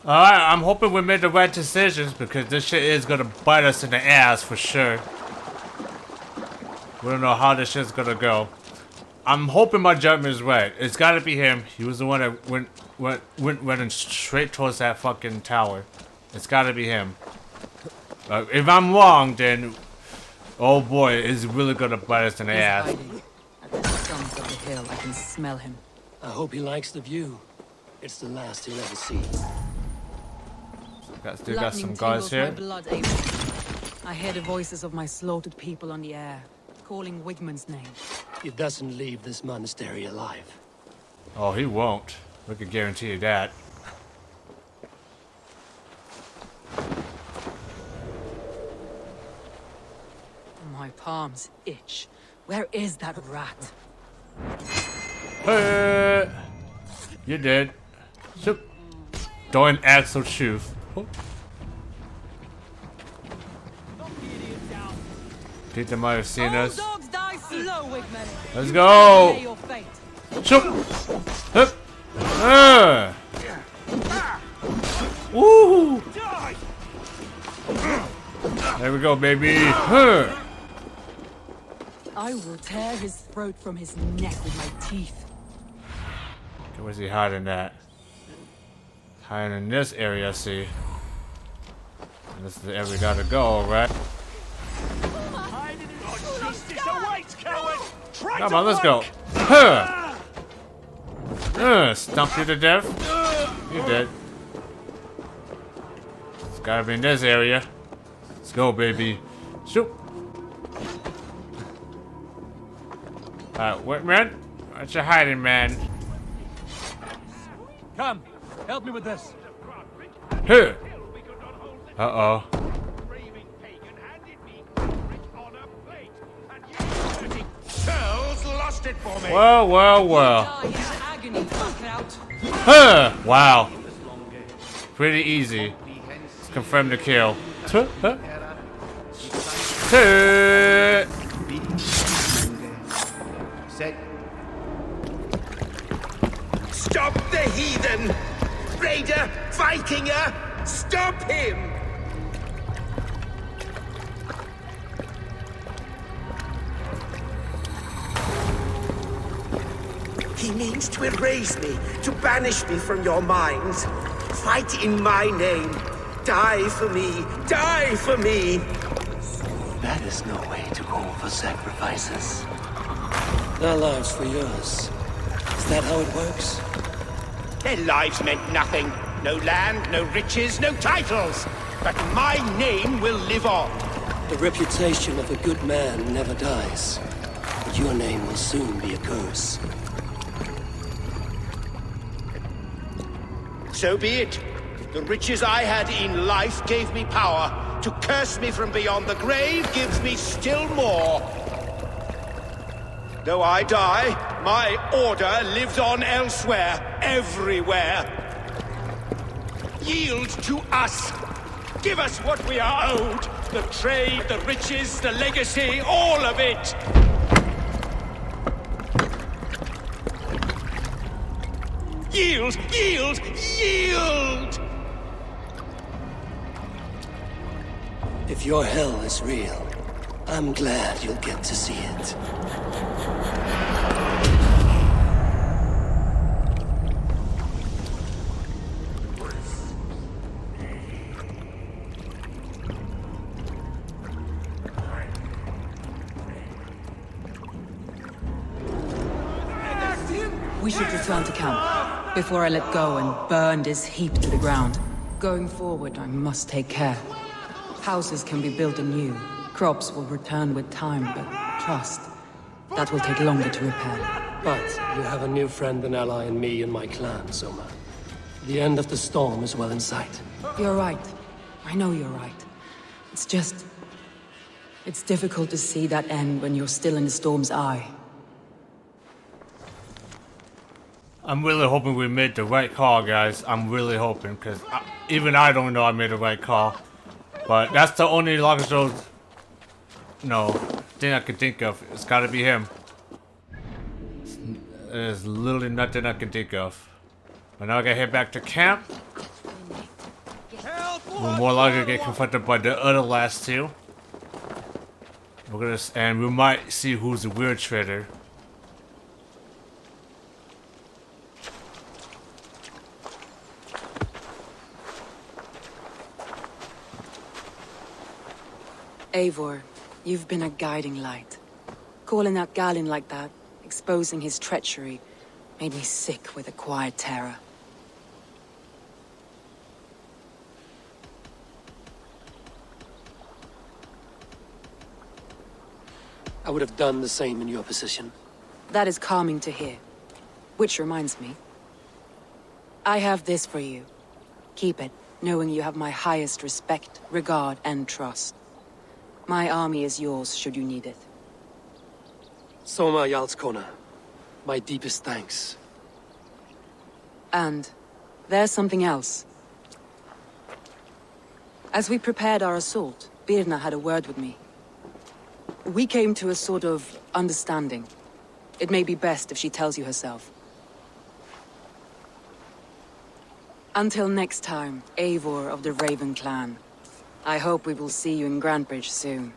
Alright, I'm hoping we made the right decisions because this shit is gonna bite us in the ass for sure. We don't know how this shit's gonna go. I'm hoping my judgment is right. It's gotta be him. He was the one that went running straight towards that fucking tower. It's gotta be him. If I'm wrong, then oh boy, it's really gonna bite us in the ass. Hiding. At the summit of the hill, I can smell him. I hope he likes the view. It's the last he'll ever see. Still got some guys here. My blood, Abel. I hear the voices of my slaughtered people on the air, calling Wigmund's name. He doesn't leave this monastery alive. Oh, he won't. We can guarantee you that. My palms itch. Where is that rat? Hey, you did. Shoop. Don't act so truth. Oh. Think they might have seen us. Dogs die slow, Wigmund. Let's go. Your fate. Shoop. Hup. Woo. There we go, baby. I will tear his throat from his neck with my teeth. Where's he hiding at? Hiding in this area, I see. And this is the area we gotta go, right? Come on, let's go. Stump you to death. You dead. It's gotta be in this area. Let's go, baby. Shoot. What, man? What you hiding, man? Come, help me with this. Here. Uh-oh. Well, well, well. Huh. Wow. Pretty easy. Let's confirm the kill. Stop the heathen! Raider! Vikinger! Stop him! He means to erase me, to banish me from your minds. Fight in my name. Die for me. Die for me. That is no way to offer sacrifices. Their lives for yours. Is that how it works? Their lives meant nothing. No land, no riches, no titles. But my name will live on. The reputation of a good man never dies. But your name will soon be a curse. So be it. The riches I had in life gave me power. To curse me from beyond the grave gives me still more. Though I die, my order lives on elsewhere, everywhere. Yield to us. Give us what we are owed. The trade, the riches, the legacy, all of it. Yield! Yield! Yield! If your hell is real, I'm glad you'll get to see it. We should return to camp before I let go and burn this heap to the ground. Going forward, I must take care. Houses can be built anew. Crops will return with time, but trust, that will take longer to repair. But you have a new friend and ally in me and my clan, Soma. The end of the storm is well in sight. You're right. I know you're right. It's just... it's difficult to see that end when you're still in the storm's eye. I'm really hoping we made the right call, guys. I'm really hoping, because even I don't know I made the right call. But that's the only logical, thing I can think of. It's gotta be him. There's literally nothing I can think of. But now I gotta head back to camp. We're more likely to get confronted by the other last two. And we might see who's the weird traitor. Eivor, you've been a guiding light. Calling out Galin like that, exposing his treachery, made me sick with a quiet terror. I would have done the same in your position. That is calming to hear. Which reminds me. I have this for you. Keep it, knowing you have my highest respect, regard, and trust. My army is yours, should you need it. Soma Jarlskona, my deepest thanks. And there's something else. As we prepared our assault, Birna had a word with me. We came to a sort of understanding. It may be best if she tells you herself. Until next time, Eivor of the Raven clan. I hope we will see you in Grantebridge soon.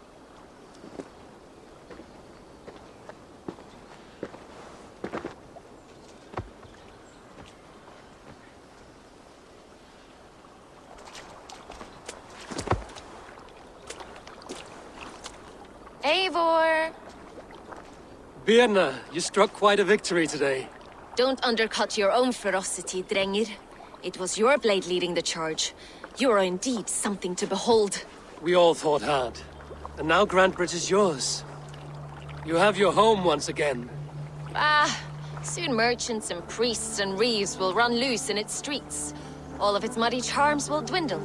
Eivor! Birna, you struck quite a victory today. Don't undercut your own ferocity, Drengir. It was your blade leading the charge. You are indeed something to behold. We all fought hard. And now Grantebridge is yours. You have your home once again. Soon merchants and priests and reeves will run loose in its streets. All of its muddy charms will dwindle.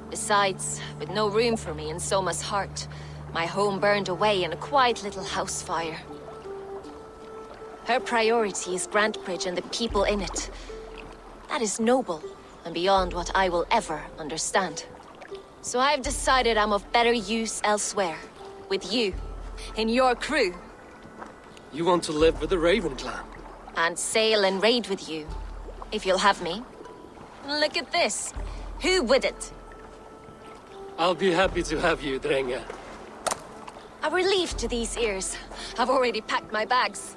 Besides, with no room for me in Soma's heart, my home burned away in a quiet little house fire. Her priority is Grantebridge and the people in it. That is noble, and beyond what I will ever understand. So I've decided I'm of better use elsewhere. With you, in your crew. You want to live with the Raven clan? And sail and raid with you, if you'll have me. Look at this. Who wouldn't? I'll be happy to have you, Drenge. A relief to these ears. I've already packed my bags.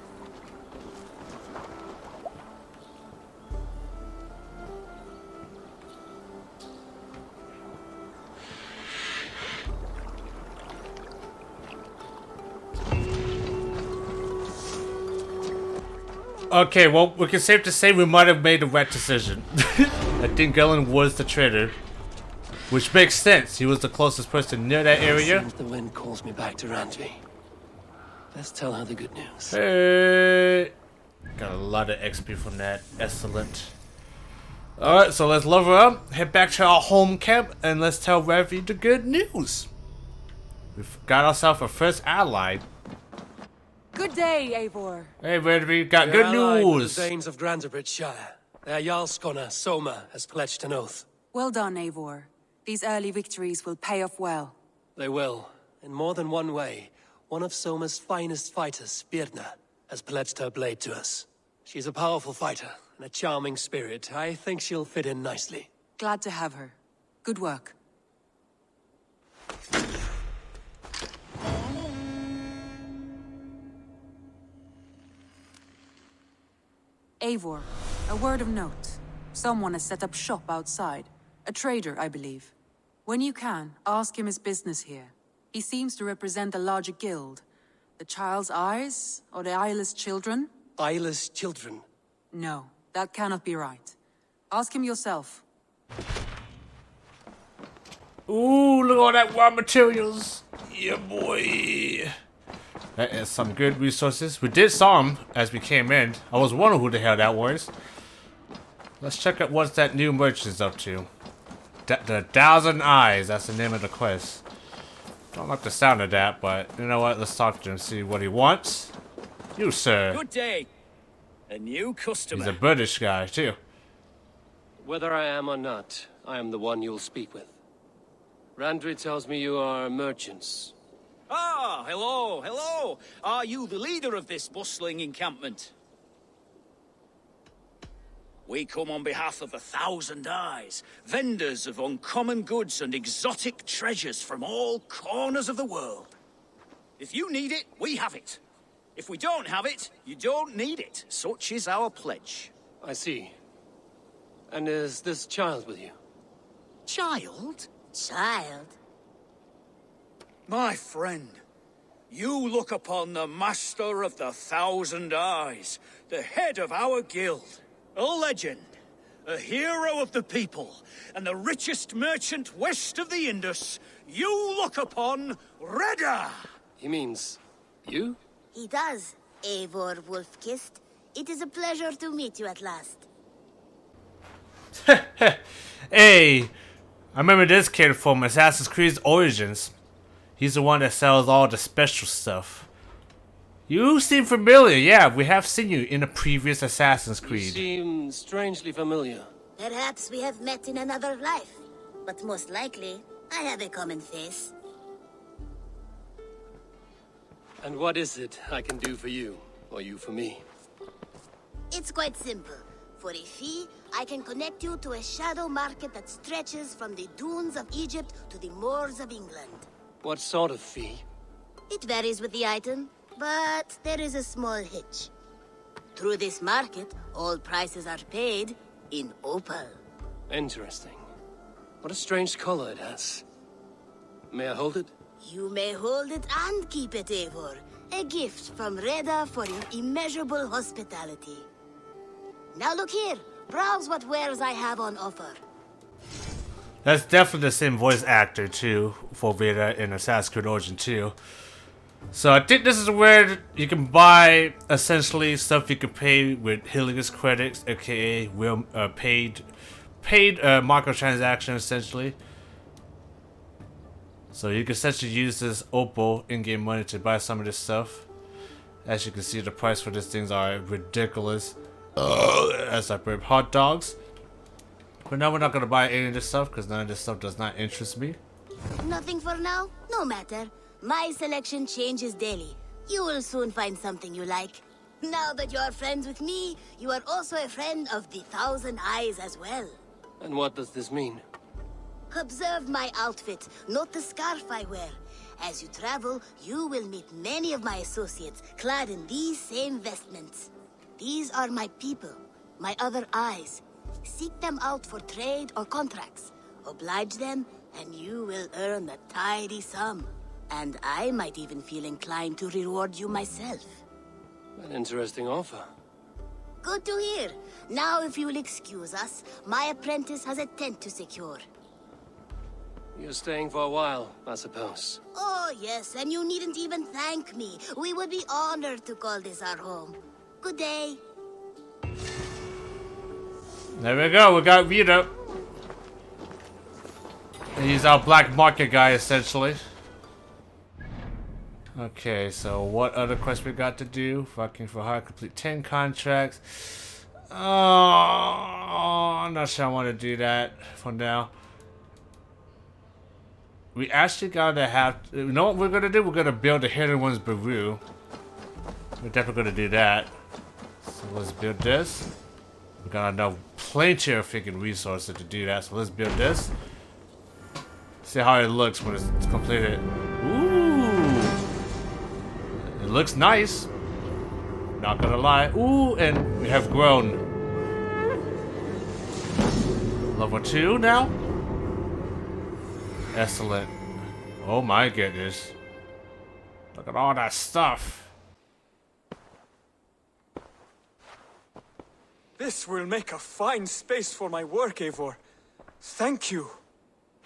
Okay, well, we can safe to say we might have made the right decision. I think Galin was the traitor. Which makes sense. He was the closest person near that area. Seems the wind calls me back to Randvi. Let's tell her the good news. Hey. Got a lot of XP from that. Excellent. Alright, so let's level up, head back to our home camp, and let's tell Randvi the good news. We've got ourselves a first ally. Good day, Eivor. Hey, Randvi, got good news. The Danes of Grantebridge Shire. Their Jarlskona, Soma, has pledged an oath. Well done, Eivor. These early victories will pay off well. They will. In more than one way. One of Soma's finest fighters, Birna, has pledged her blade to us. She's a powerful fighter and a charming spirit. I think she'll fit in nicely. Glad to have her. Good work. Eivor, a word of note. Someone has set up shop outside. A trader, I believe. When you can, ask him his business here. He seems to represent a larger guild. The Child's Eyes, or the Eyeless Children? Eyeless children. No, that cannot be right. Ask him yourself. Ooh, look at all that raw materials. Yeah, boy. That is some good resources. We did saw him as we came in. I was wondering who the hell that was. Let's check out what that new merchant's up to. The 1,000 Eyes, that's the name of the quest. Don't like the sound of that, but you know what? Let's talk to him, see what he wants. You, sir. Good day. A new customer. He's a British guy, too. Whether I am or not, I am the one you'll speak with. Randvi tells me you are merchants. Ah, hello, hello. Are you the leader of this bustling encampment? We come on behalf of the Thousand Eyes, vendors of uncommon goods and exotic treasures from all corners of the world. If you need it, we have it. If we don't have it, you don't need it. Such is our pledge. I see. And is this child with you? Child? Child? My friend, you look upon the master of the Thousand Eyes, the head of our guild, a legend, a hero of the people, and the richest merchant west of the Indus. You look upon Reda! He means you? He does, Eivor Wolfkist. It is a pleasure to meet you at last. Hey, I remember this kid from Assassin's Creed Origins. He's the one that sells all the special stuff. You seem familiar. Yeah, we have seen you in a previous Assassin's You Creed. seem strangely familiar. Perhaps we have met in another life, but most likely, I have a common face. And what is it I can do for you, or you for me? It's quite simple. For a fee, I can connect you to a shadow market that stretches from the dunes of Egypt to the moors of England. What sort of fee? It varies with the item, but there is a small hitch. Through this market, all prices are paid in opal. Interesting. What a strange color it has. May I hold it? You may hold it and keep it, Eivor. A gift from Reda for your immeasurable hospitality. Now look here. Browse what wares I have on offer. That's definitely the same voice actor too for Veda in Assassin's Creed Origin 2. So I think this is where you can buy essentially stuff you can pay with Hilligus credits, aka paid microtransaction essentially. So you can essentially use this opal in-game money to buy some of this stuff. As you can see, the price for these things are ridiculous. As I burp hot dogs. But now we're not gonna buy any of this stuff because none of this stuff does not interest me. Nothing for now? No matter. My selection changes daily. You will soon find something you like. Now that you are friends with me, you are also a friend of the Thousand Eyes as well. And what does this mean? Observe my outfit, note the scarf I wear. As you travel, you will meet many of my associates clad in these same vestments. These are my people, my other eyes. Seek them out for trade or contracts. Oblige them, and you will earn a tidy sum. And I might even feel inclined to reward you myself. An interesting offer. Good to hear. Now, if you will excuse us, my apprentice has a tent to secure. You're staying for a while, I suppose. Oh, yes, and you needn't even thank me. We would be honored to call this our home. Good day. There we go, we got Vito. He's our black market guy, essentially. Okay, so what other quests we got to do? Fucking for hire, complete 10 contracts. Oh, I'm not sure I want to do that for now. We actually gotta have... You know what we're gonna do? We're gonna build the Hidden One's Baru. We're definitely gonna do that. So let's build this. We got enough plenty of freaking resources to do that, so let's build this. See how it looks when it's completed. Ooh! It looks nice. Not gonna lie. Ooh, and we have grown. Level 2 now? Excellent. Oh my goodness. Look at all that stuff. This will make a fine space for my work, Eivor. Thank you.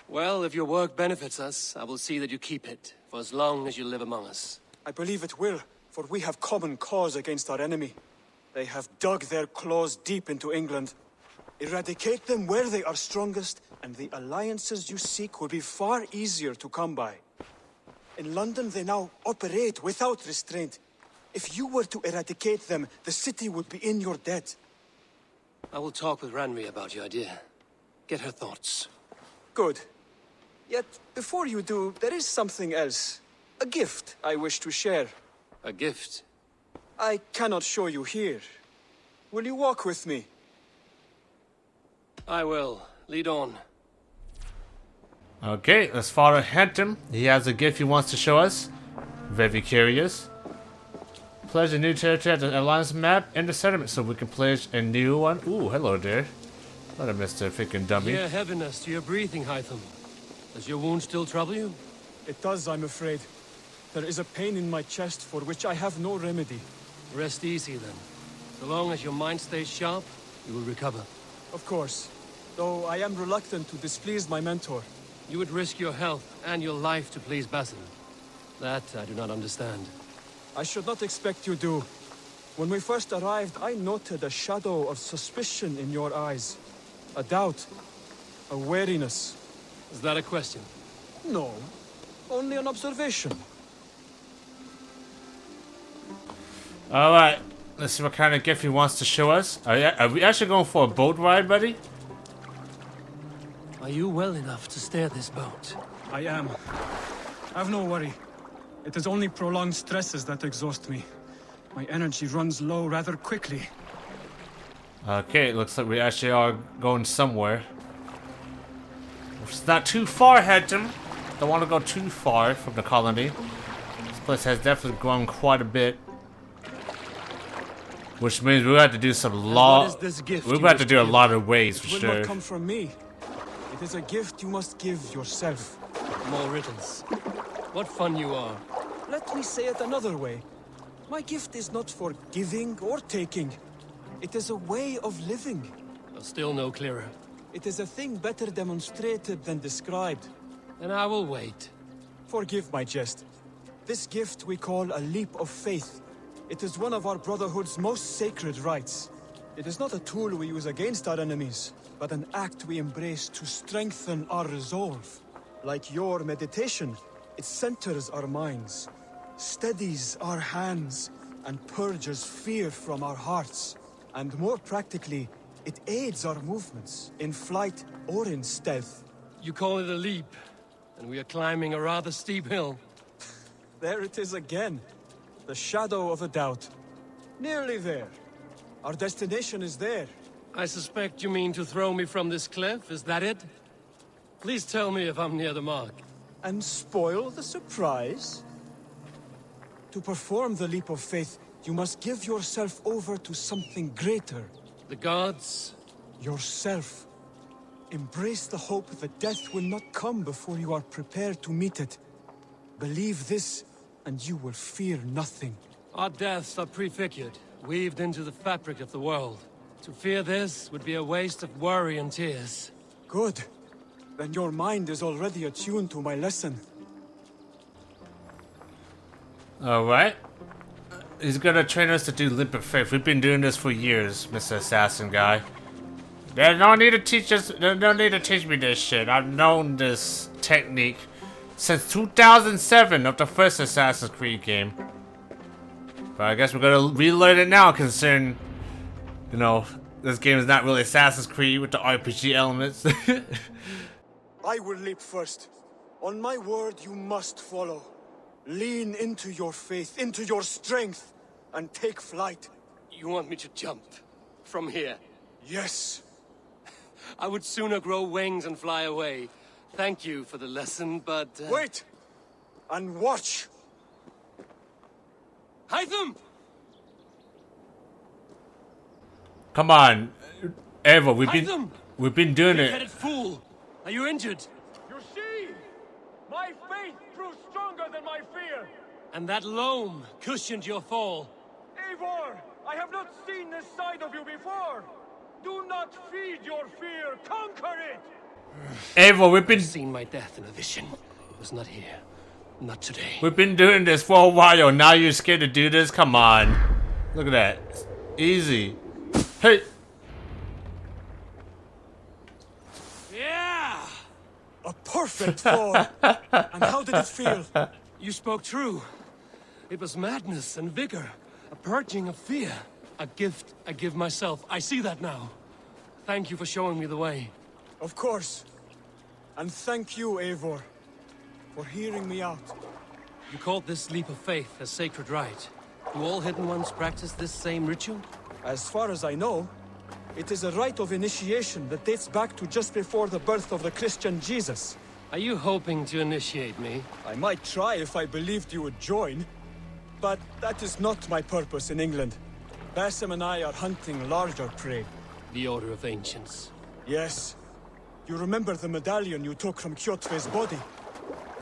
Well, if your work benefits us, I will see that you keep it, for as long as you live among us. I believe it will, for we have common cause against our enemy. They have dug their claws deep into England. Eradicate them where they are strongest, and the alliances you seek will be far easier to come by. In London, they now operate without restraint. If you were to eradicate them, the city would be in your debt. I will talk with Ranri about your idea. Get her thoughts. Good. Yet, before you do, there is something else. A gift I wish to share. A gift? I cannot show you here. Will you walk with me? I will. Lead on. Okay, let's follow Hantem. He has a gift he wants to show us. Very curious. Pledge a new territory at the Alliance map and the settlement so we can pledge a new one. Ooh, hello there. What a Mr. Freaking Dummy. Hear heaviness to your breathing, Hytham. Does your wound still trouble you? It does, I'm afraid. There is a pain in my chest for which I have no remedy. Rest easy then. So long as your mind stays sharp, you will recover. Of course. Though I am reluctant to displease my mentor. You would risk your health and your life to please Basin. That I do not understand. I should not expect you do. When we first arrived, I noted a shadow of suspicion in your eyes. A doubt. A wariness. Is that a question? No. Only an observation. Alright, let's see what kind of gift he wants to show us. Are we actually going for a boat ride, buddy? Are you well enough to steer this boat? I am. Have no worry. It is only prolonged stresses that exhaust me. My energy runs low rather quickly. Okay, it looks like we actually are going somewhere. It's not too far, Hantem. Don't want to go too far from the colony. This place has definitely grown quite a bit. Which means we'll have to do some What is this gift we'll you have to wish do a give? lot of ways for It will sure. not come from me. It is a gift you must give yourself. More riddles. What fun you are. Let me say it another way. My gift is not for giving or taking. It is a way of living. Still no clearer. It is a thing better demonstrated than described. Then I will wait. Forgive my jest. This gift we call a leap of faith. It is one of our Brotherhood's most sacred rites. It is not a tool we use against our enemies, but an act we embrace to strengthen our resolve. Like your meditation, it centers our minds, steadies our hands, and purges fear from our hearts. And more practically, it aids our movements, in flight or in stealth. You call it a leap, and we are climbing a rather steep hill. There it is again. The shadow of a doubt. Nearly there. Our destination is there. I suspect you mean to throw me from this cliff, is that it? Please tell me if I'm near the mark. And spoil the surprise? To perform the leap of faith, you must give yourself over to something greater. The gods? Yourself. Embrace the hope that death will not come before you are prepared to meet it. Believe this, and you will fear nothing. Our deaths are prefigured, weaved into the fabric of the world. To fear this would be a waste of worry and tears. Good. Then your mind is already attuned to my lesson. Alright. He's gonna train us to do leap of faith. We've been doing this for years, Mr. Assassin guy. There's no need to teach us. There's no need to teach me this shit. I've known this technique since 2007 of the first Assassin's Creed game. But I guess we're gonna relearn it now, considering, you know, this game is not really Assassin's Creed with the RPG elements. I will leap first. On my word, you must follow. Lean into your faith, into your strength, and take flight. You want me to jump? From here? Yes. I would sooner grow wings and fly away. Thank you for the lesson, but... Wait! And watch! Hytham! Come on, Eva. We've Hytham! been doing Big-headed it. fool! Are you injured? You see? My faith proves stronger than my fear! And that loam cushioned your fall. Eivor! I have not seen this side of you before! Do not feed your fear, conquer it! Eva, we've been Seen my death in a vision. It was not here. Not today. We've been doing this for a while. Now you're scared to do this? Come on. Look at that. It's easy. Hey. Yeah! A perfect fall! And how did it feel? You spoke true. It was madness and vigor. A purging of fear. A gift I give myself. I see that now. Thank you for showing me the way. Of course. And thank you, Eivor, for hearing me out. You called this leap of faith a sacred rite. Do all Hidden Ones practice this same ritual? As far as I know, It is a rite of initiation that dates back to just before the birth of the Christian Jesus. Are you hoping to initiate me? I might try if I believed you would join, but that is not my purpose in England. Basim and I are hunting larger prey. The Order of Ancients. Yes. You remember the medallion you took from Kjotve's body?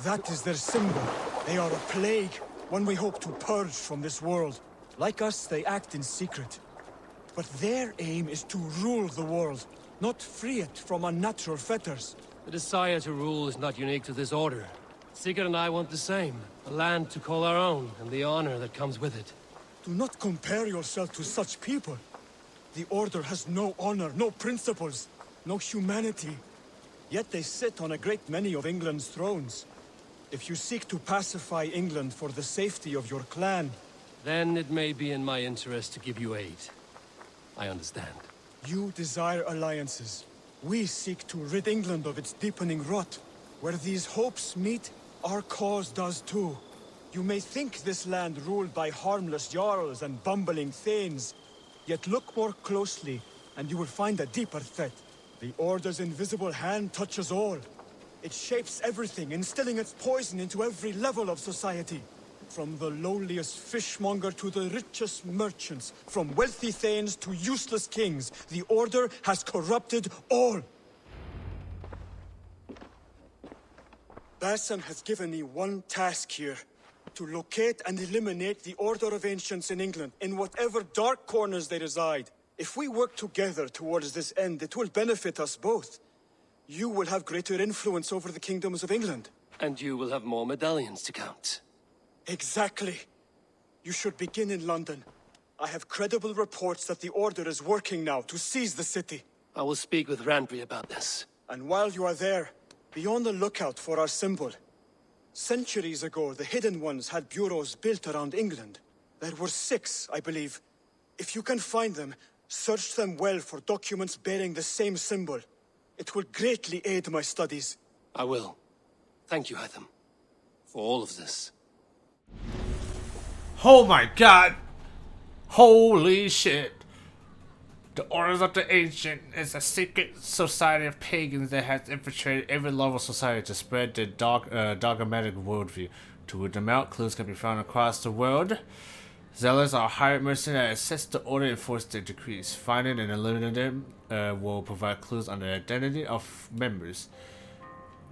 That is their symbol. They are a plague, one we hope to purge from this world. Like us, they act in secret. But their aim is to rule the world, not free it from unnatural fetters. The desire to rule is not unique to this order. Sigurd and I want the same. A land to call our own, and the honor that comes with it. Do not compare yourself to such people. The Order has no honor, no principles, no humanity. Yet they sit on a great many of England's thrones. If you seek to pacify England for the safety of your clan... Then it may be in my interest to give you aid. I understand. You desire alliances. We seek to rid England of its deepening rot. Where these hopes meet, our cause does too. You may think this land ruled by harmless jarls and bumbling thanes. Yet look more closely, and you will find a deeper threat. The Order's invisible hand touches all. It shapes everything, instilling its poison into every level of society. From the lowliest fishmonger to the richest merchants, from wealthy thanes to useless kings, the Order has corrupted all. Basim has given me one task here. To locate and eliminate the Order of Ancients in England, in whatever dark corners they reside. If we work together towards this end, it will benefit us both. You will have greater influence over the kingdoms of England. And you will have more medallions to count. Exactly. You should begin in London. I have credible reports that the Order is working now to seize the city. I will speak with Randbury about this. And while you are there, be on the lookout for our symbol. Centuries ago, the Hidden Ones had bureaus built around England. There were 6, I believe. If you can find them, search them well for documents bearing the same symbol. It will greatly aid my studies. I will. Thank you, Hytham, for all of this. Oh my god! Holy shit! The Orders of the Ancient is a secret society of pagans that has infiltrated every level of society to spread their dogmatic worldview. To root them out, clues can be found across the world. Zealots are hired mercenaries that assist the Order and enforce their decrees. Finding and eliminating them will provide clues on the identity of members.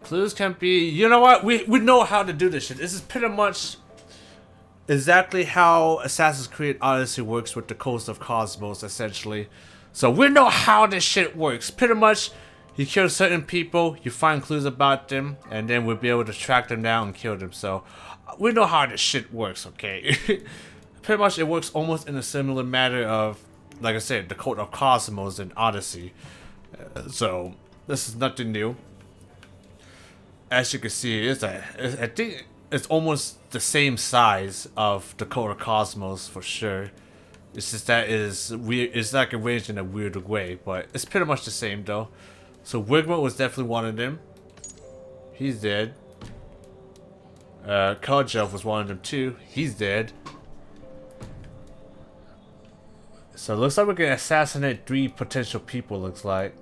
Clues can be... You know what? We know how to do this shit. This is pretty much exactly how Assassin's Creed Odyssey works with the Coast of Cosmos, essentially. So we know how this shit works. Pretty much, you kill certain people, you find clues about them, and then we'll be able to track them down and kill them. So we know how this shit works, okay? Pretty much, it works almost in a similar manner of, like I said, the Coast of Cosmos in Odyssey. So this is nothing new. As you can see, I think it's almost the same size of the Coast of Cosmos for sure. It's just that is weird. It's like arranged in a weird way, but it's pretty much the same though. So Wigmund was definitely one of them. He's dead. Kajov was one of them too. He's dead. So it looks like we can assassinate 3 potential people. Looks like,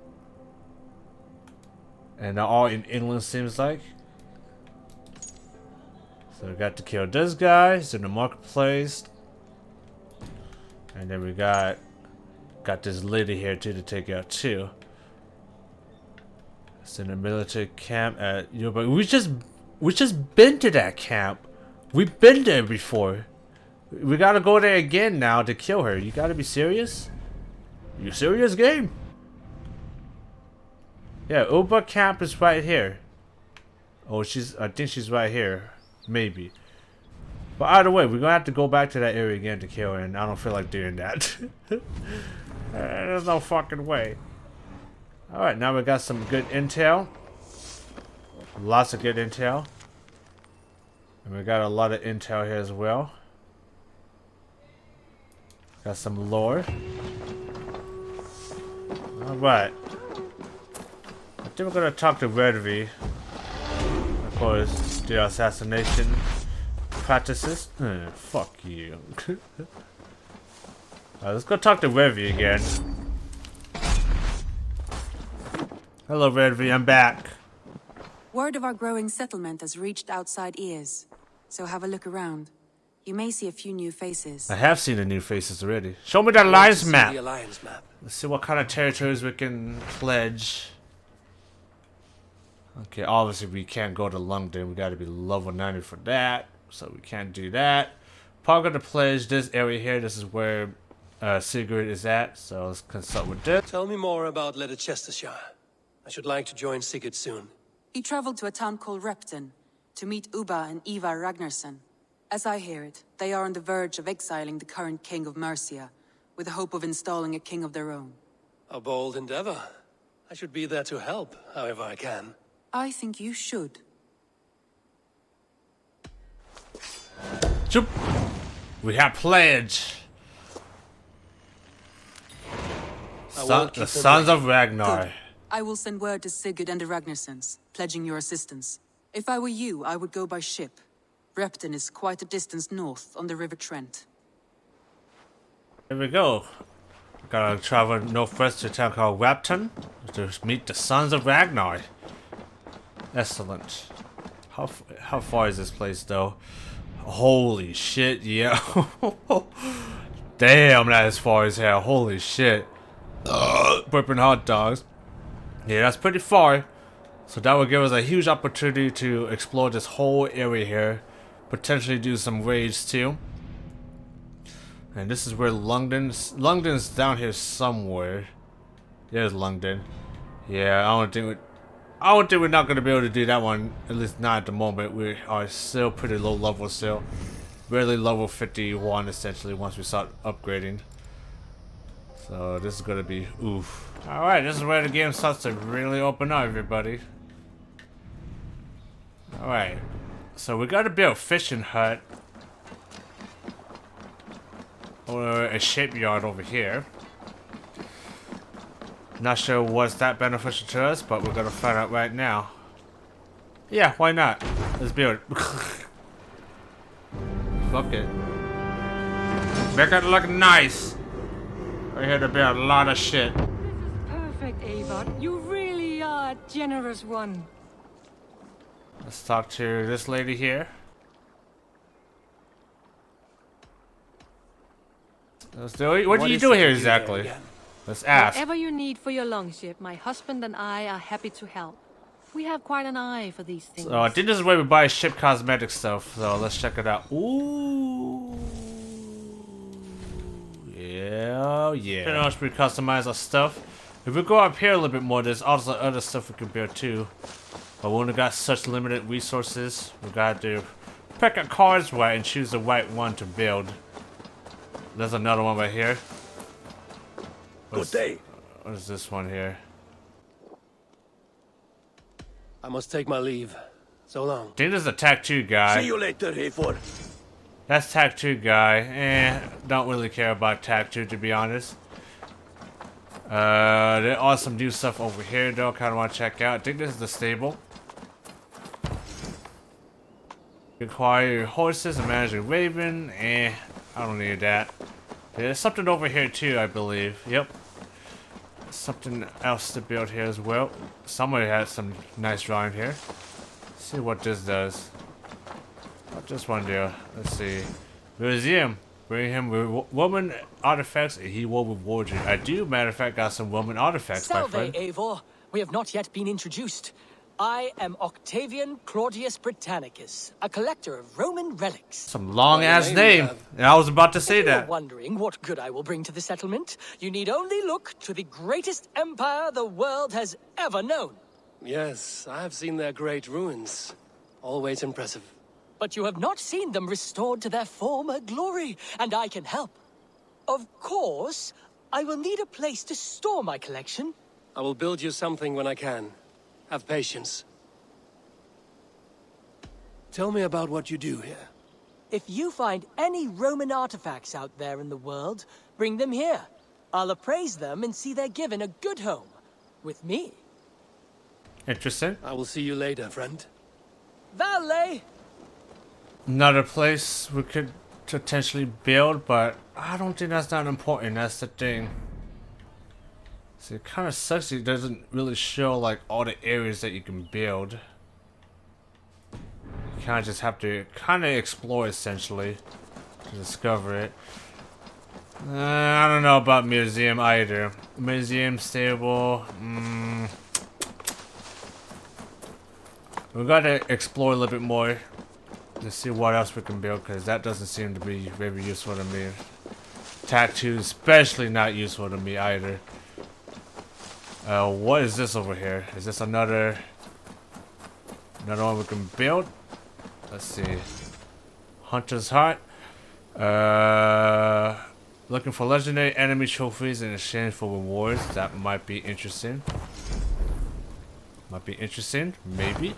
and they're all in England. Seems like. So we got to kill this guy. He's in the marketplace. And then we got this lady here too to take out too. It's in a military camp at Yoba. We just been to that camp. We've been there before. We gotta go there again now to kill her. You gotta be serious? You serious, game? Yeah, Uba camp is right here. Oh, I think she's right here. Maybe. But either way, we're gonna have to go back to that area again to kill her, and I don't feel like doing that. There's no fucking way. Alright, now we got some good intel. Lots of good intel. And we got a lot of intel here as well. Got some lore. Alright. I think we're gonna talk to Redvi. Of course, do assassination practices. Fuck you. Let's go talk to Redvi again. Hello, Redvi, I'm back. Word of our growing settlement has reached outside ears, so have a look around. You may see a few new faces. I have seen the new faces already. Show me the I want to alliance see map. the alliance map. Let's see what kind of territories we can pledge. Okay, obviously we can't go to London. We gotta be level 90 for that. So we can't do that. Probably gonna pledge this area here. This is where Sigurd is at. So let's consult with this. Tell me more about Leicestershire. I should like to join Sigurd soon. He traveled to a town called Repton to meet Ubba and Ivar Ragnarsson. As I hear it, they are on the verge of exiling the current king of Mercia, with the hope of installing a king of their own. A bold endeavor. I should be there to help, however I can. I think you should. Choop. We have pledge. The Sons of Ragnar. Good. I will send word to Sigurd and the Ragnarssons, pledging your assistance. If I were you, I would go by ship. Repton is quite a distance north on the River Trent. Here we go. Gotta travel northwest to a town called Repton to meet the Sons of Ragnar. Excellent. How far is this place though? Holy shit, yeah. Damn, that is far as hell. Holy shit. Burping hot dogs. Yeah, that's pretty far. So that would give us a huge opportunity to explore this whole area here. Potentially do some raids too. And this is where London's down here somewhere. There's London. Yeah, I don't think we're not gonna be able to do that one. At least not at the moment. We are still pretty low level still. Barely level 51 essentially once we start upgrading. So this is gonna be oof. Alright, this is where the game starts to really open up, everybody. Alright. So we gotta build a fishing hut. Or a shipyard over here. Not sure what's that beneficial to us, but we're gonna find out right now. Yeah, why not? Let's build it. Fuck it. Make it look nice. We're here to build a lot of shit. Perfect, Ava. You really are a generous one. Let's talk to this lady here. Let's do it. What do you do here exactly? Let's ask. Whatever you need for your longship, my husband and I are happy to help. We have quite an eye for these things. So I think this is where we buy ship cosmetic stuff. So let's check it out. Ooh. Yeah, yeah. Pretty much we customize our stuff. If we go up here a little bit more, there's also other stuff we can build too. But when we got such limited resources, we got to pick our cards right and choose the right one to build. There's another one right here. Good day. What is this one here? I must take my leave. So long. I think this is a tattoo guy. See you later, Hayford. That's tattoo guy. Don't really care about tattoo to be honest. There are some new stuff over here though. Kind of want to check out. I think this is the stable. Acquire your horses and manage a raven. I don't need that. There's something over here too, I believe. Yep. Something else to build here as well. Somebody has some nice drawing here. Let's see what this does. What this one do? Let's see. Museum. Bring him woman artifacts and he will reward you. I do, matter of fact, got some woman artifacts, my friend. Salve, Eivor. We have not yet been introduced. I am Octavian Claudius Britannicus, a collector of Roman relics. Some long-ass name. And I was about to say If that. you're wondering what good I will bring to the settlement, you need only look to the greatest empire the world has ever known. Yes, I have seen their great ruins. Always impressive. But you have not seen them restored to their former glory, and I can help. Of course, I will need a place to store my collection. I will build you something when I can. Have patience. Tell me about what you do here. If you find any Roman artifacts out there in the world, bring them here. I'll appraise them and see they're given a good home. With me. Interesting. I will see you later, friend. Valet! Another place we could potentially build, but I don't think that's that important. That's the thing. So it kind of sucks. It doesn't really show like all the areas that you can build. You kind of just have to kind of explore essentially to discover it. I don't know about museum either. Museum stable. We gotta explore a little bit more to see what else we can build, because that doesn't seem to be very useful to me. Tattoos, especially not useful to me either. What is this over here? Is this another one we can build? Let's see. Hunter's Heart. Looking for legendary enemy trophies in exchange for rewards. That might be interesting. Maybe.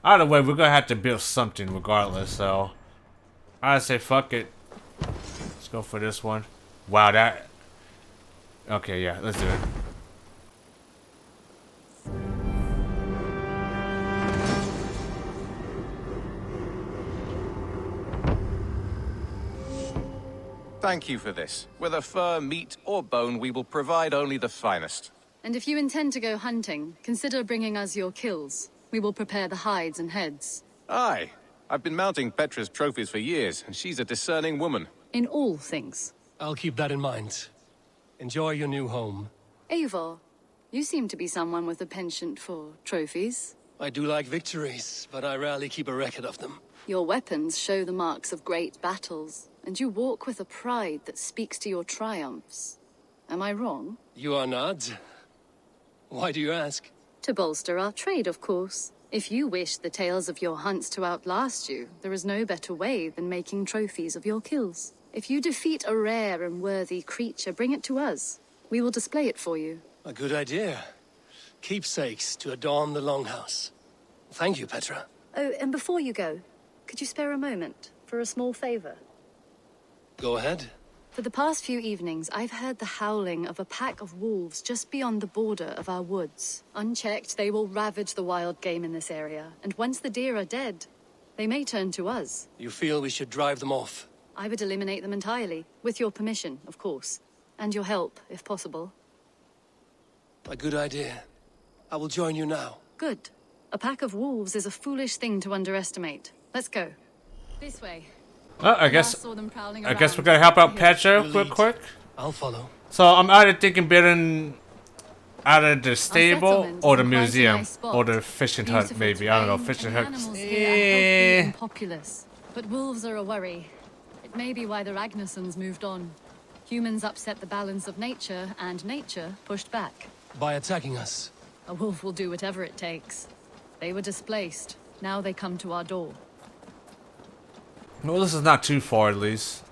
Either way, we're gonna have to build something regardless, so I say fuck it. Let's go for this one. Wow, that... Okay, yeah, let's do it. Thank you for this. Whether fur, meat, or bone, we will provide only the finest. And if you intend to go hunting, consider bringing us your kills. We will prepare the hides and heads. Aye. I've been mounting Petra's trophies for years, and she's a discerning woman. In all things. I'll keep that in mind. Enjoy your new home. Eivor, you seem to be someone with a penchant for trophies. I do like victories, but I rarely keep a record of them. Your weapons show the marks of great battles, and you walk with a pride that speaks to your triumphs. Am I wrong? You are not. Why do you ask? To bolster our trade, of course. If you wish the tales of your hunts to outlast you, there is no better way than making trophies of your kills. If you defeat a rare and worthy creature, bring it to us. We will display it for you. A good idea. Keepsakes to adorn the longhouse. Thank you, Petra. Oh, and before you go, could you spare a moment for a small favor? Go ahead. For the past few evenings, I've heard the howling of a pack of wolves just beyond the border of our woods. Unchecked, they will ravage the wild game in this area, and once the deer are dead, they may turn to us. You feel we should drive them off? I would eliminate them entirely, with your permission, of course, and your help, if possible. A good idea. I will join you now. Good. A pack of wolves is a foolish thing to underestimate. Let's go. This way. I guess we're gonna help out Petra real quick. I'll follow. So I'm either thinking building either the stable or the museum or the fishing hut, maybe. I don't know, fishing hut. Populous, but wolves are a worry. It may be why the Ragnarsons moved on. Humans upset the balance of nature, and nature pushed back. By attacking us? A wolf will do whatever it takes. They were displaced. Now they come to our door. Well, this is not too far, at least.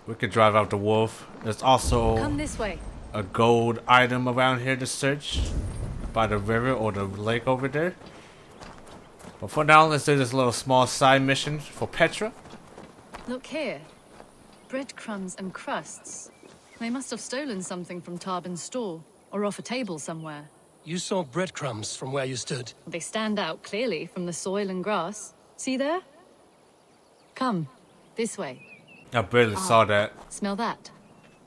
We could drive out the wolf. There's also Come this way. a gold item around here to search by the river or the lake over there. But for now, let's do this little small side mission for Petra. Look here. Breadcrumbs and crusts. They must have stolen something from Tarbin's store, or off a table somewhere. You saw breadcrumbs from where you stood. They stand out clearly from the soil and grass. See there? Come, this way. I barely saw that. Smell that?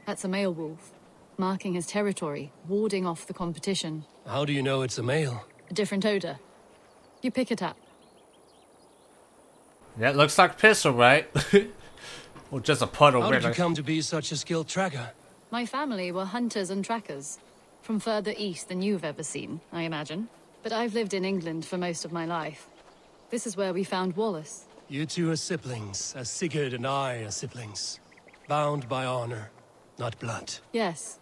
That's a male wolf, marking his territory, warding off the competition. How do you know it's a male? A different odor. You pick it up. That looks like piss, right? Or just a puddle. How did you come to be such a skilled tracker? My family were hunters and trackers. From further east than you've ever seen, I imagine. But I've lived in England for most of my life. This is where we found Wallace. You two are siblings, as Sigurd and I are siblings. Bound by honor, not blood. Yes.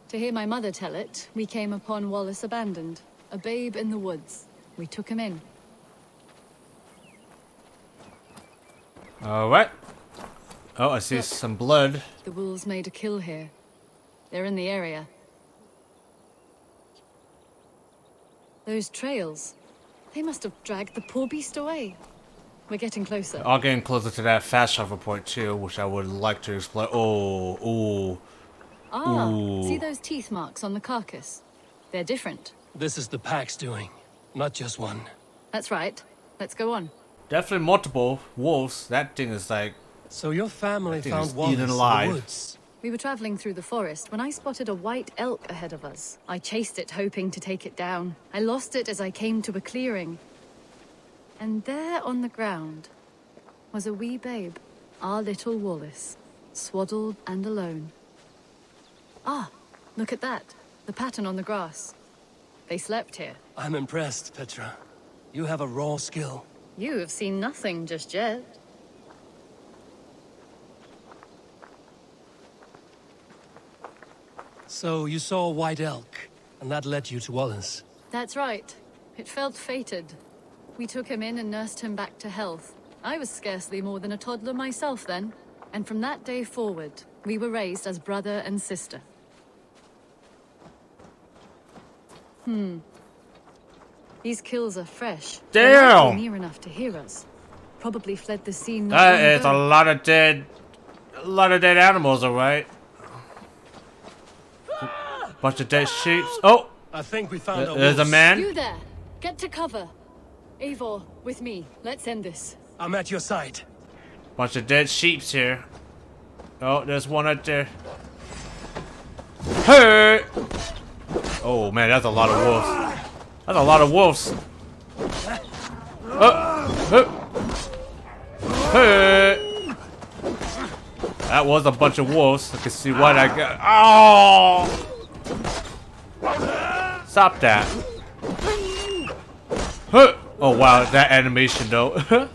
To hear my mother tell it, we came upon Wallace abandoned. A babe in the woods. We took him in. Alright. Oh, I see some blood. The wolves made a kill here. They're in the area. Those trails. They must have dragged the poor beast away. We're getting closer. I'll getting closer to that fast travel point too, which I would like to explore. Oh, ooh. Ah, ooh. See those teeth marks on the carcass? They're different. This is the pack's doing, not just one. That's right. Let's go on. Definitely multiple wolves. That thing is like... So your family thing found is Wallace eaten in alive. the woods. We were traveling through the forest when I spotted a white elk ahead of us. I chased it, hoping to take it down. I lost it as I came to a clearing. And there on the ground was a wee babe, our little Wallace, swaddled and alone. Ah, look at that. The pattern on the grass. They slept here. I'm impressed, Petra. You have a raw skill. You have seen nothing just yet. So you saw a white elk, and that led you to Wallace. That's right. It felt fated. We took him in and nursed him back to health. I was scarcely more than a toddler myself then. And from that day forward, we were raised as brother and sister. These kills are fresh. Damn! They're not near enough to hear us. Probably fled the scene. That is a lot of dead animals, alright. Bunch of dead sheep. Oh! I think we found there's a man. You there! Get to cover. Eivor, with me. Let's end this. I'm at your side. Bunch of dead sheeps here. Oh, there's one right there. Hey! Oh man, that's a lot of wolves. That's a lot of wolves. Hey! That was a bunch of wolves. I can see what I got. Oh! Stop that. Oh wow, that animation though.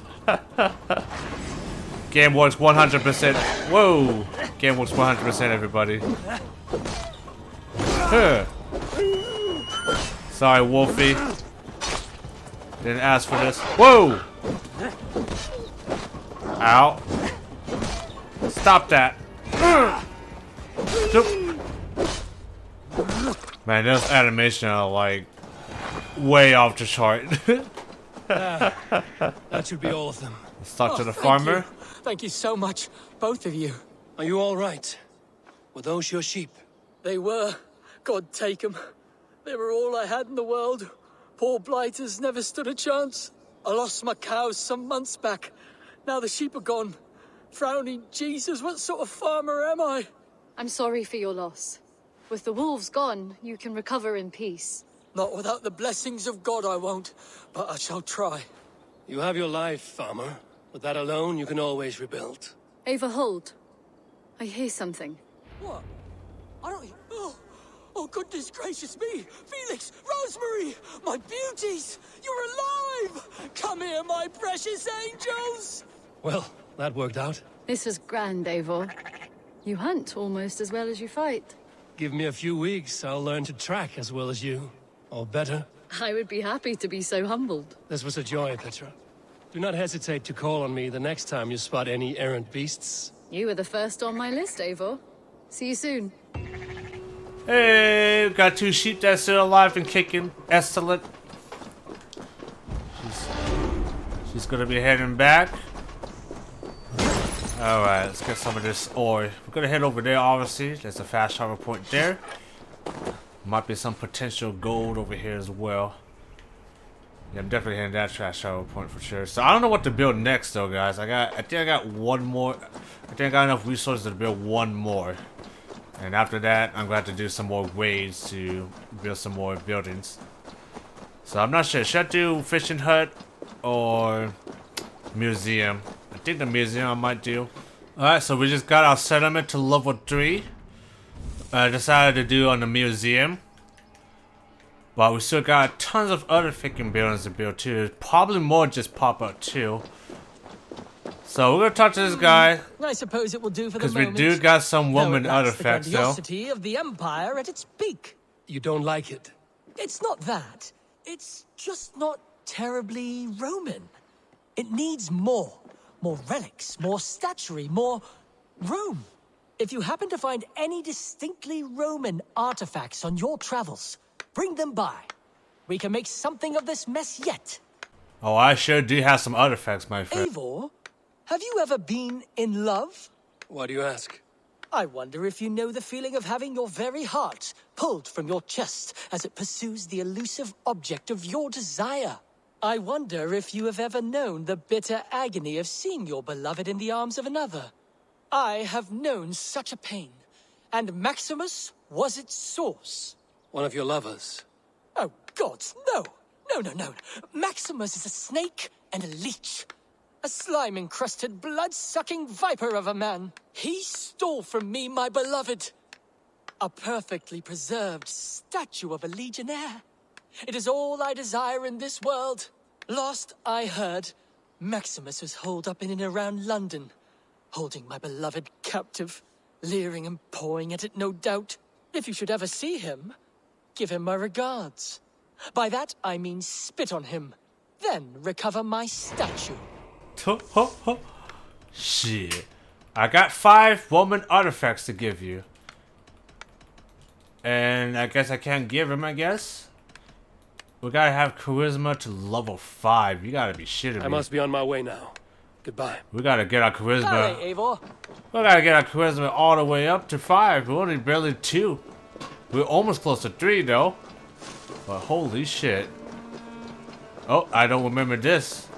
Game works 100%. Whoa! Game works 100%, everybody. Sorry, Wolfie. Didn't ask for this. Whoa! Ow. Stop that. Man, those animation are like way off the chart. That should be all of them. Let's talk to the farmer. Thank you so much, both of you. Are you all right? Were those your sheep? They were. God take them. They were all I had in the world. Poor blighters never stood a chance. I lost my cows some months back. Now the sheep are gone. Frowning Jesus, what sort of farmer am I? I'm sorry for your loss. With the wolves gone, you can recover in peace. Not without the blessings of God I won't, but I shall try. You have your life, farmer. With that alone, you can always rebuild. Ava, hold. I hear something. What? I don't... Oh, goodness gracious me! Felix! Rosemary! My beauties! You're alive! Come here, my precious angels! Well, that worked out. This is grand, Eivor. You hunt almost as well as you fight. Give me a few weeks, I'll learn to track as well as you. Or better. I would be happy to be so humbled. This was a joy, Petra. Do not hesitate to call on me the next time you spot any errant beasts. You were the first on my list, Eivor. See you soon. Hey, got 2 sheep that's still alive and kicking. Excellent. She's gonna be heading back. Alright, let's get some of this ore. We're gonna head over there, obviously. There's a fast travel point there. Might be some potential gold over here as well. Yeah, I'm definitely hitting that fast travel point for sure. So I don't know what to build next though, guys. I think I got one more. I think I got enough resources to build one more. And after that, I'm going to have to do some more ways to build some more buildings. So I'm not sure. Should I do fishing hut or museum? I think the museum I might do. Alright, so we just got our settlement to level 3. I decided to do on the museum. But we still got tons of other freaking buildings to build too. Probably more just pop up too. So we're gonna talk to this guy. I suppose it will do for the because we moment. do got some woman Though it lacks artifacts the though. grandiosity of the Empire at its peak. You don't like it? It's not that. It's just not terribly Roman. It needs more. More relics, more statuary, more room. If you happen to find any distinctly Roman artifacts on your travels, bring them by. We can make something of this mess yet. Oh, I sure do have some artifacts, my friend. Eivor, have you ever been in love? Why do you ask? I wonder if you know the feeling of having your very heart pulled from your chest as it pursues the elusive object of your desire. I wonder if you have ever known the bitter agony of seeing your beloved in the arms of another. I have known such a pain, And Maximus was its source. One of your lovers. Oh, gods, no! No. Maximus is a snake and a leech. A slime-encrusted, blood-sucking viper of a man. He stole from me my beloved. A perfectly preserved statue of a legionnaire. It is all I desire in this world. Last I heard, Maximus was holed up in and around London, holding my beloved captive, leering and pawing at it, no doubt. If you should ever see him, give him my regards. By that, I mean spit on him, then recover my statue. Shit. I got 5 Roman artifacts to give you. And I guess I can't give him, I guess? We gotta have charisma to level 5. You gotta be shitting me. I must be on my way now. Goodbye. We gotta get our charisma. Sorry, Eivor. We gotta get our charisma all the way up to 5. We're only barely 2. We're almost close to 3 though. But holy shit. Oh, I don't remember this.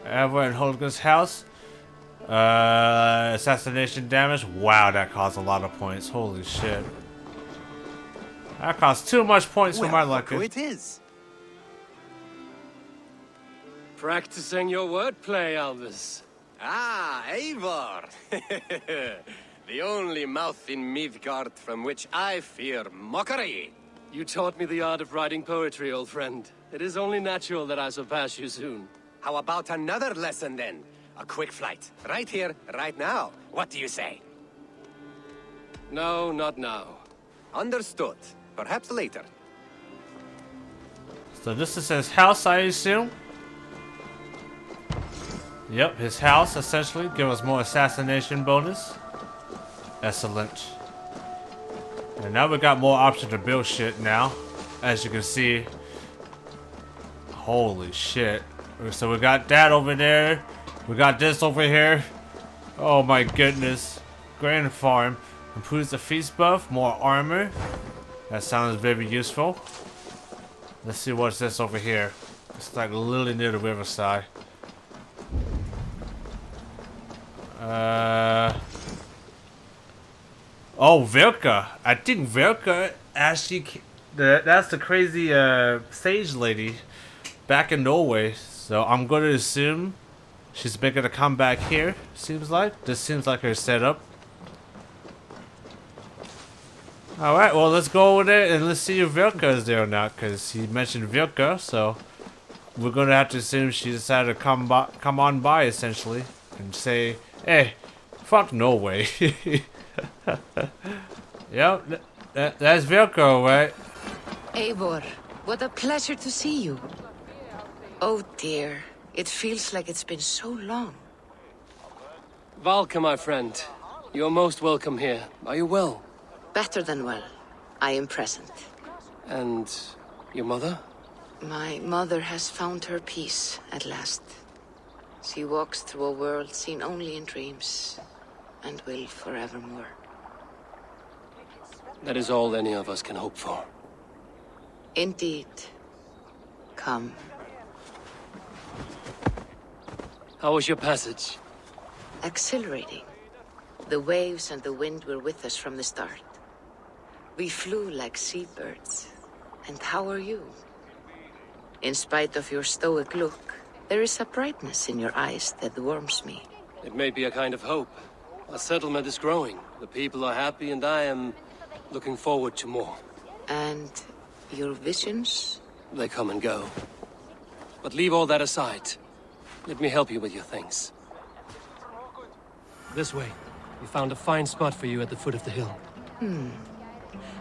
Ever in Holger's house. Assassination damage. Wow, that caused a lot of points. Holy shit. That cost too much points for my liking. It is. Practicing your wordplay, Alvis. Ah, Eivor! The only mouth in Midgard from which I fear mockery. You taught me the art of writing poetry, old friend. It is only natural that I surpass you soon. How about another lesson then? A quick flight. Right here, right now. What do you say? No, not now. Understood. Perhaps later. So this is his house, I assume? Yep, his house, essentially. Give us more assassination bonus. Excellent. And now we got more option to build shit now. As you can see. Holy shit. So we got that over there. We got this over here. Oh my goodness. Grain farm. Improves the feast buff. More armor. That sounds very useful. Let's see what's this over here. It's like literally near the riverside. Oh, Vilka. I think Vilka actually... That's the crazy sage lady back in Norway. So I'm going to assume she's making a comeback here, seems like. This seems like her setup. Alright, well, let's go over there and let's see if Vilka is there or not, because he mentioned Vilka, so we're going to have to assume she decided to come on by, essentially, and say, hey, fuck Norway. Yep, that's Vilka, right? Eivor, what a pleasure to see you. Oh dear, it feels like it's been so long. Valka, my friend. You're most welcome here. Are you well? Better than well. I am present. And your mother? My mother has found her peace at last. She walks through a world seen only in dreams, and will forevermore. That is all any of us can hope for. Indeed. Come. How was your passage? Exhilarating. The waves and the wind were with us from the start. We flew like seabirds. And how are you? In spite of your stoic look, there is a brightness in your eyes that warms me. It may be a kind of hope. Our settlement is growing. The people are happy and I am looking forward to more. And your visions? They come and go. But leave all that aside. Let me help you with your things. This way. We found a fine spot for you at the foot of the hill.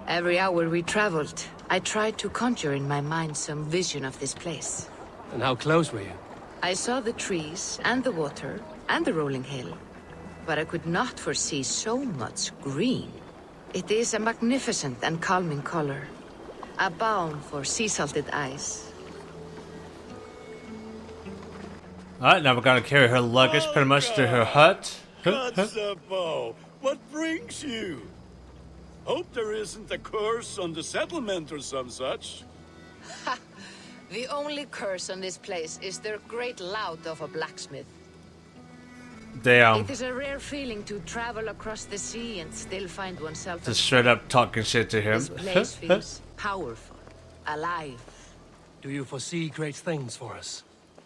Every hour we traveled, I tried to conjure in my mind some vision of this place. And how close were you? I saw the trees, and the water, and the rolling hill. But I could not foresee so much green. It is a magnificent and calming color. A balm for sea-salted eyes. Alright, now we're gonna carry her luggage pretty much to her hut. Kotzebue, what brings you? Hope there isn't a curse on the settlement or some such. Ha! The only curse on this place is their great lout of a blacksmith. Damn. It is a rare feeling to travel across the sea and still find oneself. Just straight up talking shit to him. This place feels powerful, alive. Do you foresee great things for us?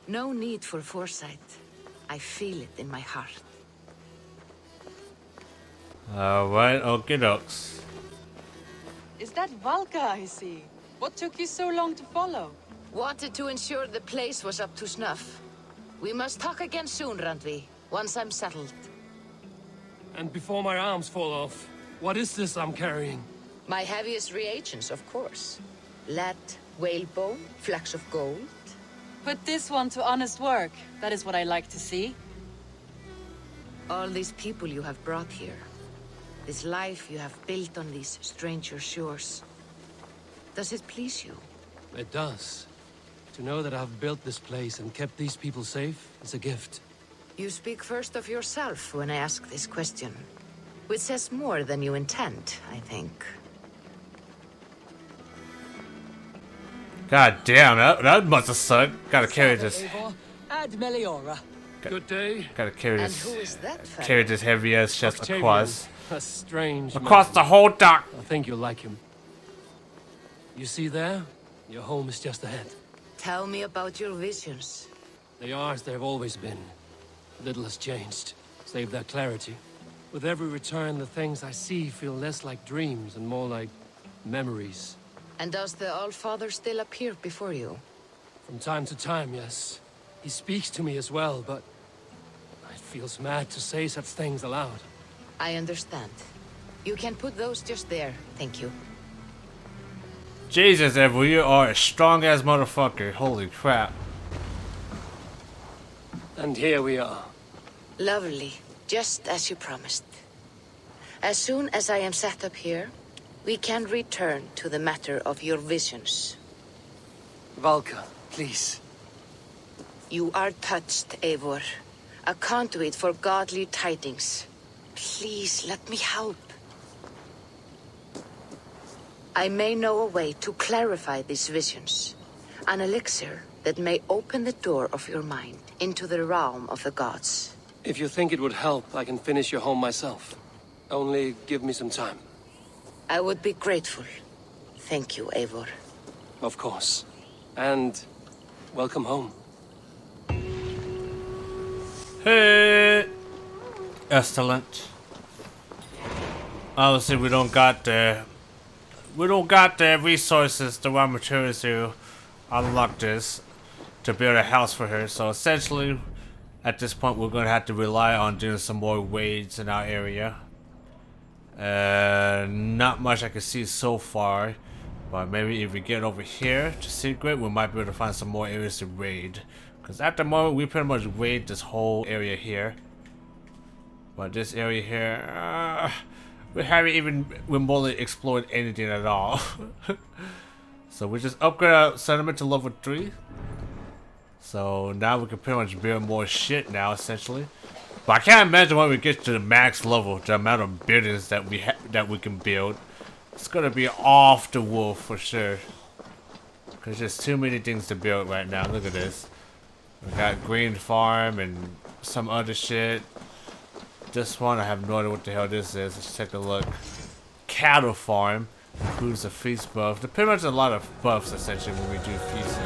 No need for foresight. I feel it in my heart. Alright, okie dokes. Is that Valka I see? What took you so long to follow? Wanted to ensure the place was up to snuff. We must talk again soon, Randvi, once I'm settled. And before my arms fall off, what is this I'm carrying? My heaviest reagents, of course. Lead, whalebone, flecks of gold. Put this one to honest work. That is what I like to see. All these people you have brought here. This life you have built on these stranger shores. Does it please you? It does. To know that I've built this place and kept these people safe is a gift. You speak first of yourself when I ask this question. Which says more than you intend, I think. God damn, that must have sucked. Gotta carry this. Ad Meliora. Good day. Gotta carry And this. who is that fella? Carry this heavy ass chest Octavian, across. a strange Across man. the whole dock. I think you'll like him. You see there? Your home is just ahead. Tell me about your visions. They are as they've always been. Little has changed, save their clarity. With every return, the things I see feel less like dreams and more like memories. And does the Allfather still appear before you? From time to time, yes. He speaks to me as well, but it feels mad to say such things aloud. I understand. You can put those just there, thank you. Jesus, Evo, you are a strong ass motherfucker. Holy crap. And here we are. Lovely, just as you promised. As soon as I am set up here, we can return to the matter of your visions. Valka, please. You are touched, Eivor. A conduit for godly tidings. Please, let me help. I may know a way to clarify these visions. An elixir that may open the door of your mind into the realm of the gods. If you think it would help, I can finish your home myself. Only give me some time. I would be grateful. Thank you, Eivor. Of course. And welcome home. Hey. Excellent. Obviously, we don't got the resources, the raw materials to unlock this, to build a house for her. So essentially, at this point, we're gonna have to rely on doing some more raids in our area. Not much I can see so far, but maybe if we get over here to Secret, we might be able to find some more areas to raid. Because at the moment, we pretty much raid this whole area here. But this area here, we haven't even remotely explored anything at all. So we just upgrade our settlement to level 3. So now we can pretty much build more shit now, essentially. But I can't imagine when we get to the max level, the amount of buildings that we can build. It's gonna be off the wolf for sure. Cause there's too many things to build right now. Look at this. We got green farm and some other shit. This one, I have no idea what the hell this is. Let's take a look. Cattle farm includes a feast buff. There's pretty much a lot of buffs essentially when we do feasts.